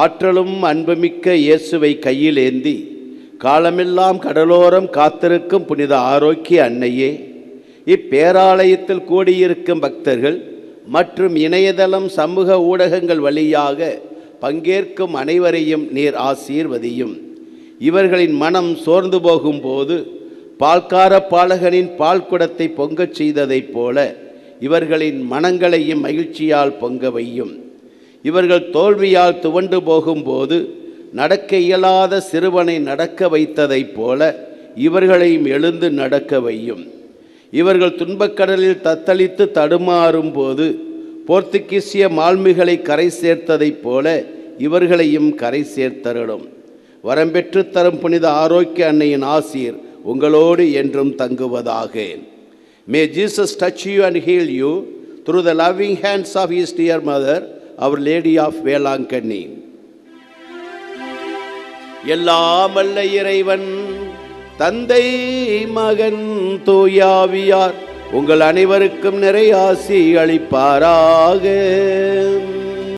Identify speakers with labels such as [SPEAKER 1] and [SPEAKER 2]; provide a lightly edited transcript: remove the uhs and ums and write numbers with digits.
[SPEAKER 1] ஆற்றலும் அன்புமிக்க இயேசுவை கையில் ஏந்தி காலமெல்லாம் கடலோரம் காத்திருக்கும் புனித ஆரோக்கிய அன்னையே, இப்பேராலயத்தில் கூடியிருக்கும் பக்தர்கள் மற்றும் இணையதளம் சமூக ஊடகங்கள் வழியாக பங்கேற்கும் அனைவரையும் நீர் ஆசீர்வதியும். இவர்களின் மனம் சோர்ந்து போகும்போது பால்கார பாலகனின் பால் குடத்தை பொங்கச் செய்ததைப் போல இவர்களின் மனங்களையும் மகிழ்ச்சியால் பொங்க வையும். இவர்கள் தோல்வியால் துவண்டு போகும்போது நடக்க இயலாத சிறுவனை நடக்க வைத்ததைப் போல இவர்களையும் எழுந்து நடக்க வையும். இவர்கள் துன்பக்கடலில் தத்தளித்து தடுமாறும் போது போர்த்துகீசிய மாலுமிகளை கரை சேர்த்ததைப் போல இவர்களையும் கரை சேர்த்தருளும். வரம்பெற்று தரும் புனித ஆரோக்கிய அன்னையின் ஆசீர் உங்களோடு என்றும் தங்குவதாக. May Jesus touch you and heal you through the loving hands of his dear mother, Our Lady of Velankanni. எல்லாம் வல்ல இறைவன் தந்தை மகன் தூயாவியார் உங்கள் அனைவருக்கும் நிறைய ஆசி அளிப்பாராக.